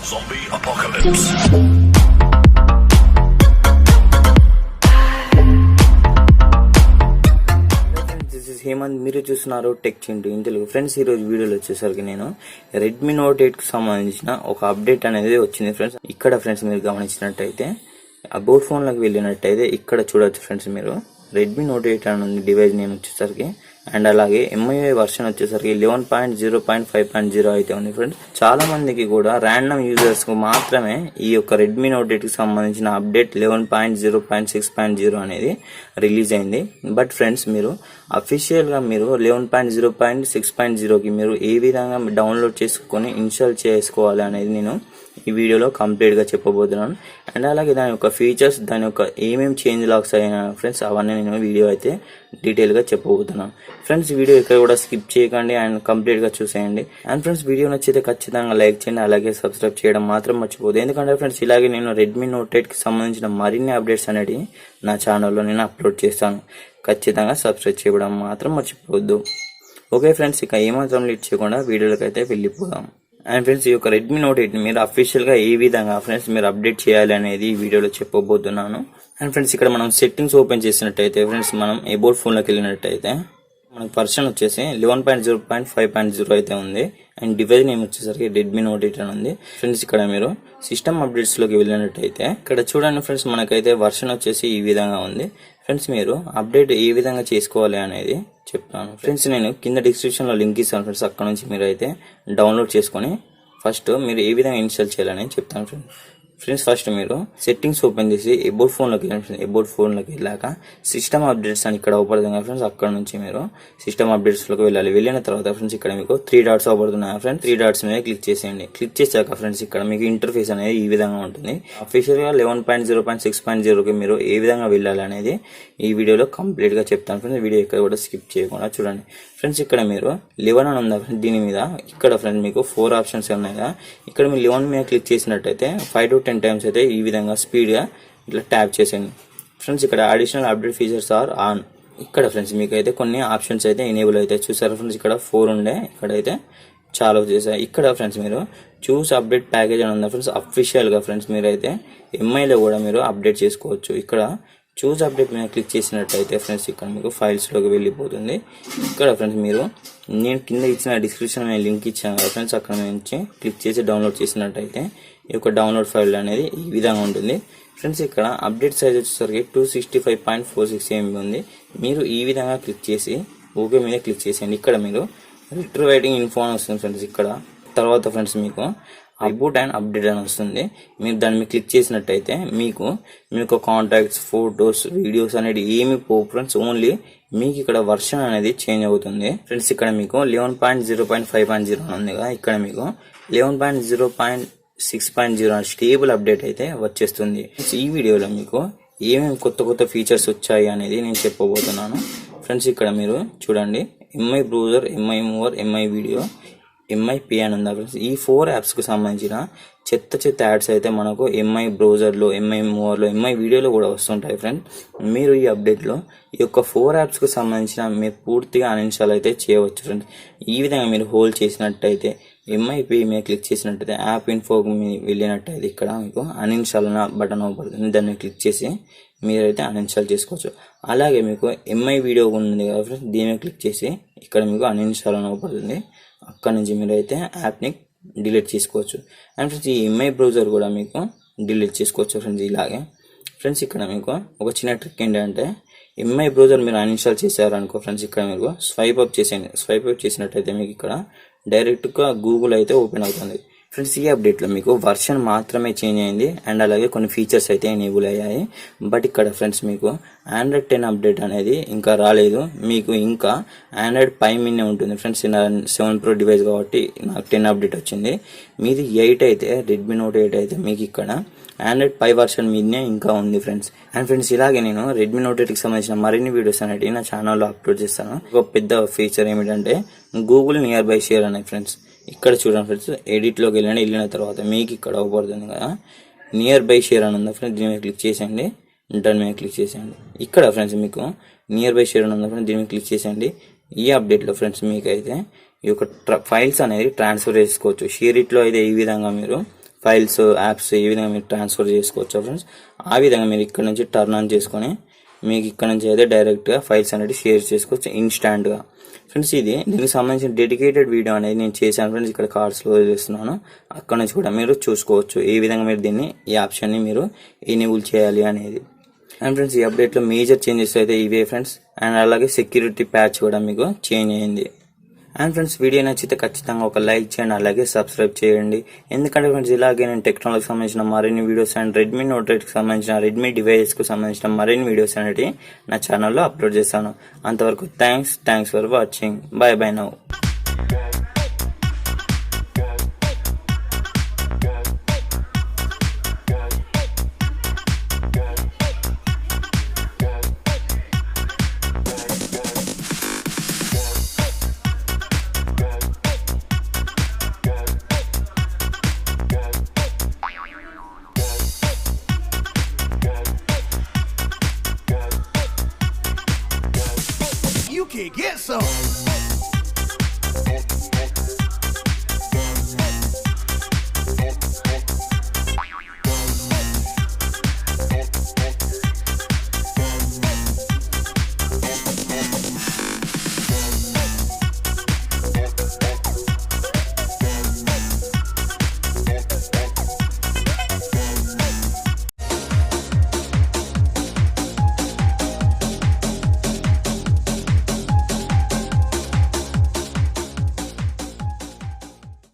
Zombie apocalypse. This is Hemant. మీరు చూస్తున్నారు Techchintu in Telugu. Friends, ఈ రోజు వీడియోలో వచ్చేసరికి నేను Redmi Note 8 కి సంబంధించిన ఒక అప్డేట్ అనేది వచ్చింది ఫ్రెండ్స్. ఇక్కడ ఫ్రెండ్స్ మీరు గమనించినట్టయితే అబౌట్ ఫోన్ లోకి వెళ్ళినట్టయితే ఇక్కడ చూడొచ్చు ఫ్రెండ్స్, మీరు Redmi Note 8 అని ఉంది డివైస్ నేమ్ వచ్చేసరికి. అండ్ అలాగే MIUI వర్షన్ వచ్చేసరికి 11.0.5.0 అయితే ఉంది ఫ్రెండ్స్. చాలా మందికి కూడా ర్యాండమ్ యూజర్స్ కు మాత్రమే ఈ యొక్క Redmi Note 8 కి సంబంధించిన అప్డేట్ 11.0.6.0 అనేది రిలీజ్ అయింది. బట్ ఫ్రెండ్స్, మీరు అఫీషియల్ గా మీరు 11.0.6.0 కి మీరు ఏ విధంగా డౌన్లోడ్ చేసుకొని ఇన్స్టాల్ చేసుకోవాలి అనేది నేను ఈ వీడియోలో కంప్లీట్ గా చెప్పబోతున్నాను. అండ్ అలాగే దాని యొక్క ఫీచర్స్, దాని యొక్క ఏమేమి చేంజ్ లాగ్స్ అయినా ఫ్రెండ్స్ అవన్నీ నేను వీడియో అయితే డీటెయిల్ గా చెప్పబోతున్నాను. ఫ్రెండ్స్, వీడియో ఇక్కడ కూడా స్కిప్ చేయకండి అండ్ కంప్లీట్ గా చూసేయండి. అండ్ ఫ్రెండ్స్, వీడియో నచ్చితే ఖచ్చితంగా లైక్ చేయండి, అలాగే సబ్స్క్రైబ్ చేయడం మాత్రం మర్చిపోదు. ఎందుకంటే ఫ్రెండ్స్, ఇలాగే నేను Redmi Note 8 కి సంబంధించిన మరిన్ని అప్డేట్స్ అనేవి నా ఛానల్లో నేను అప్లోడ్ చేస్తాను. ఖచ్చితంగా సబ్స్క్రైబ్ చేయడం మాత్రం మర్చిపోవద్దు. ఓకే ఫ్రెండ్స్, ఇక ఏమాత్రం లేట్ చేయకుండా వీడియోలోకి అయితే వెళ్ళిపోదాం. అండ్ ఫ్రెండ్స్, ఈ యొక్క Redmi Note 8 మీరు అఫీషియల్ గా ఏ విధంగా ఫ్రెండ్స్ మీరు అప్డేట్ చేయాలి అనేది ఈ వీడియోలో చెప్పబోతున్నాను. అండ్ ఫ్రెండ్స్, ఇక్కడ మనం సెట్టింగ్స్ ఓపెన్ చేసినట్టయితే ఫ్రెండ్స్, మనం అబౌట్ ఫోన్ లోకి వెళ్ళినట్టయితే మనకు వర్షన్ వచ్చేసి 11.0.5.0 అయితే ఉంది. అండ్ డివైస్ నేమ్ వచ్చేసరికి Redmi Note 8 అని ఉంది ఫ్రెండ్స్. ఇక్కడ మీరు సిస్టమ్ అప్డేట్స్ లోకి వెళ్ళినట్టయితే ఇక్కడ చూడండి ఫ్రెండ్స్, మనకైతే వర్షన్ వచ్చేసి ఈ విధంగా ఉంది ఫ్రెండ్స్. మీరు అప్డేట్ ఏ విధంగా చేసుకోవాలి అనేది చెప్తాను ఫ్రెండ్స్. నేను కింద డిస్క్రిప్షన్ లో లింక్ ఇస్తాను ఫ్రెండ్స్. అక్కడ నుంచి మీరు అయితే డౌన్లోడ్ చేసుకొని ఫస్ట్ మీరు ఏ విధంగా ఇన్స్టాల్ చేయాలని చెప్తాను ఫ్రెండ్స్. ఫస్ట్ మీరు సెట్టింగ్స్ ఓపెన్ చేసి అబౌట్ ఫోన్ లోకి వెళ్ళండి. అబౌట్ ఫోన్ లోకి వెళ్ళాక సిస్టమ్ అప్డేట్స్ అని ఇక్కడ అవపడుతుంది ఫ్రెండ్స్. అక్కడ నుంచి మీరు సిస్టమ్ అప్డేట్స్ లోకి వెళ్ళాలి. వెళ్ళిన తర్వాత ఫ్రెండ్స్, ఇక్కడ మీకు 3 డాట్స్ అవపడుతున్నాయి ఫ్రెండ్స్. 3 డాట్స్ మీద క్లిక్ చేసేయండి. క్లిక్ చేశాక ఫ్రెండ్స్, ఇక్కడ మీకు ఇంటర్ఫేస్ అనేది ఈ విధంగా ఉంటుంది. అఫీషియల్ గా 11.0.6.0 కి మీరు ఏ విధంగా వెళ్ళాలి అనేది ఈ వీడియోలో కంప్లీట్ గా చెప్తాను ఫ్రెండ్స్. వీడియో ఇక్కడ కూడా స్కిప్ చేయకుండా చూడండి ఫ్రెండ్స్. ఇక్కడ మీరు 11 అని ఉందా ఫ్రెండ్స్, దీని మీద ఇక్కడ ఫ్రెండ్స్ మీకు 4 ఆప్షన్స్ ఉన్నాయి కదా. ఇక్కడ మీరు 11 మీద క్లిక్ చేసినట్టయితే 5 to 10 టైమ్స్ అయితే ఈ విధంగా స్పీడ్ గా ఇట్లా ట్యాప్ చేసేయండి ఫ్రెండ్స్. ఇక్కడ additional update features are on. ఇక్కడ ఫ్రెండ్స్ మీకు అయితే కొన్ని ఆప్షన్స్ అయితే ఎనేబుల్ అయితే చూసారు ఫ్రెండ్స్. ఇక్కడ 4 ఉండే, ఇక్కడైతే చాలా వచ్చేసాయి. ఇక్కడ ఫ్రెండ్స్ మీరు చూస్ అప్డేట్ ప్యాకేజ్ అని ఉందా ఫ్రెండ్స్. అఫీషియల్ గా ఫ్రెండ్స్ మీరైతే MI లో కూడా మీరు అప్డేట్ చేసుకోవచ్చు. ఇక్కడ చూస్ అప్డేట్ మీద క్లిక్ చేసినట్టయితే ఫ్రెండ్స్, ఇక్కడ మీకు ఫైల్స్ లోకి వెళ్ళిపోతుంది. ఇక్కడ ఫ్రెండ్స్ మీరు నేను కింద ఇచ్చిన డిస్క్రిప్షన్ లింక్ ఇచ్చాను కదా ఫ్రెండ్స్, అక్కడ నుంచి క్లిక్ చేసి డౌన్లోడ్ చేసినట్టయితే ఈ యొక్క డౌన్లోడ్ ఫైల్ అనేది ఈ విధంగా ఉంటుంది ఫ్రెండ్స్. ఇక్కడ అప్డేట్ సైజ్ వచ్చేసరికి 265.46 MB ఉంది. మీరు ఈ విధంగా క్లిక్ చేసి ఓకే మీద క్లిక్ చేసేయండి. ఇక్కడ మీరు రిట్రీవింగ్ ఇన్ఫో అని వస్తుంది ఫ్రెండ్స్. ఇక్కడ తర్వాత ఫ్రెండ్స్ మీకు అబౌట్ అండ్ అప్డేట్ అని వస్తుంది. మీరు దాన్ని మీద క్లిక్ చేసినట్టయితే మీకు కాంటాక్ట్స్, ఫోటోస్, వీడియోస్ అనేది ఏమి పోవు ఫ్రెండ్స్. ఓన్లీ మీకు ఇక్కడ వర్షన్ అనేది చేంజ్ అవుతుంది ఫ్రెండ్స్. ఇక్కడ మీకు 11.0.5.0 ఉంది కదా, ఇక్కడ మీకు 11.0.6.0 స్టేబుల్ అప్డేట్ అయితే వచ్చేస్తుంది. ఈ వీడియోలో మీకు ఏమేమి కొత్త ఫీచర్స్ వచ్చాయి అనేది నేను చెప్పబోతున్నాను ఫ్రెండ్స్. ఇక్కడ మీరు చూడండి, MI browser, MI mover, MI video, MI pay అని ఉందా ఫ్రెండ్స్. ఈ 4 యాప్స్ కు సంబంధించిన చెత్త యాడ్స్ అయితే మనకు MI బ్రౌజర్ లో, MI మూవర్ లో, MI వీడియోలో కూడా వస్తుంటాయి ఫ్రెండ్. మీరు ఈ అప్డేట్ లో ఈ యొక్క 4 యాప్స్ కు సంబంధించిన మీరు పూర్తిగా అన్ఇన్స్టాల్ అయితే చేయవచ్చు ఫ్రెండ్స్. ఈ విధంగా మీరు హోల్డ్ చేసినట్టయితే MI పే మీద క్లిక్ చేసినట్టయితే యాప్ ఇన్ఫో వెళ్ళినట్టయితే ఇక్కడ మీకు అన్ఇన్స్టాల్ అన్న బటన్ అవపడుతుంది. దాన్ని క్లిక్ చేసి మీరైతే అన్ఇన్స్టాల్ చేసుకోవచ్చు. అలాగే మీకు MI వీడియో ఉంది కదా ఫ్రెండ్స్, దీని మీద క్లిక్ చేసి ఇక్కడ మీకు అన్ఇన్స్టాల్ అని అవపడుతుంది. అక్కడ నుంచి మీరైతే యాప్ని డిలీట్ చేసుకోవచ్చు. అండ్ ఫ్రెండ్స్, ఈ MI బ్రౌజర్ కూడా మీకు డిలీట్ చేసుకోవచ్చు ఫ్రెండ్స్. ఇలాగే ఫ్రెండ్స్, ఇక్కడ మీకు ఒక చిన్న ట్రిక్ ఏంటంటే MI బ్రౌజర్ మీరు అన్ఇన్స్టాల్ చేశారనుకో ఫ్రెండ్స్, ఇక్కడ మీకు స్వైప్ అప్ చేసేయండి. స్వైప్ అప్ చేసినట్టయితే మీకు ఇక్కడ డైరెక్ట్ గా గూగుల్ అయితే ఓపెన్ అవుతుంది ఫ్రెండ్స్. ఈ అప్డేట్ లో మీకు వర్షన్ మాత్రమే చేంజ్ అయింది అండ్ అలాగే కొన్ని ఫీచర్స్ అయితే ఎనేబుల్ అయ్యాయి. బట్ ఇక్కడ ఫ్రెండ్స్ మీకు Android 10 అప్డేట్ అనేది ఇంకా రాలేదు. మీకు ఇంకా Android పై మీదనే ఉంటుంది ఫ్రెండ్స్. 7 Pro డివైస్ కాబట్టి నాకు 10 అప్డేట్ వచ్చింది. మీది 8 అయితే Redmi Note 8 అయితే మీకు ఇక్కడ Android పై వర్షన్ మీదనే ఇంకా ఉంది ఫ్రెండ్స్. అండ్ ఫ్రెండ్స్, ఇలాగే నేను Redmi Note 8 కి సంబంధించిన మరిన్ని వీడియోస్ అనేవి నా ఛానల్లో అప్లోడ్ చేస్తాను. ఒక పెద్ద ఫీచర్ ఏమిటంటే గూగుల్ నియర్ బై షేర్ అనే ఫ్రెండ్స్. ఇక్కడ చూడండి ఫ్రెండ్స్, ఎడిట్ లోకి వెళ్ళిన తర్వాత మీకు ఇక్కడ అవపడుతుంది కదా నియర్ బై షేర్ అని ఉందా ఫ్రెండ్స్. దీని మీద క్లిక్ చేసేయండి, దాని మీద క్లిక్ చేసేయండి. ఇక్కడ ఫ్రెండ్స్ మీకు నియర్ బై షేర్ అని ఉందా ఫ్రెండ్స్, దీని మీద క్లిక్ చేసేయండి. ఈ అప్డేట్ లో ఫ్రెండ్స్ మీకు అయితే ఈ యొక్క ఫైల్స్ అనేది ట్రాన్స్ఫర్ చేసుకోవచ్చు. షేర్ ఇట్ లో అయితే ఈ విధంగా మీరు ఫైల్స్ యాప్స్ ఈ విధంగా మీరు ట్రాన్స్ఫర్ చేసుకోవచ్చు ఫ్రెండ్స్. ఆ విధంగా మీరు ఇక్కడ నుంచి టర్న్ ఆన్ చేసుకొని మీకు ఇక్కడ నుంచి అయితే డైరెక్ట్గా ఫైల్స్ అనేది షేర్ చేసుకోవచ్చు ఇన్స్టాంట్గా ఫ్రెండ్స్. దీనికి సంబంధించిన డెడికేటెడ్ వీడియో అనేది నేను చేశాను ఫ్రెండ్స్, ఇక్కడ కార్డ్స్లో చేస్తున్నాను. అక్కడ నుంచి కూడా మీరు చూసుకోవచ్చు ఏ విధంగా మీరు ఈ ఆప్షన్ని మీరు ఎనేబుల్ చేయాలి అనేది. అండ్ ఫ్రెండ్స్, ఈ అప్డేట్లో మేజర్ చేంజెస్ అయితే ఇవే ఫ్రెండ్స్. అండ్ అలాగే సెక్యూరిటీ ప్యాచ్ కూడా మీకు చేంజ్ అయింది. అండ్ ఫ్రెండ్స్, వీడియో నచ్చితే ఖచ్చితంగా ఒక లైక్ చేయండి, అలాగే సబ్స్క్రైబ్ చేయండి. ఎందుకంటే ఫ్రెండ్స్, ఇలాగే నేను టెక్నాలజీకి సంబంధించిన మరిన్ని వీడియోస్ అండ్ రెడ్మీ నోట్ 8కి సంబంధించిన రెడ్మీ డివైజెస్కి సంబంధించిన మరిన్ని వీడియోస్ అనేవి నా ఛానల్లో అప్లోడ్ చేస్తాను. అంతవరకు thanks for watching. Bye bye now. You can get some.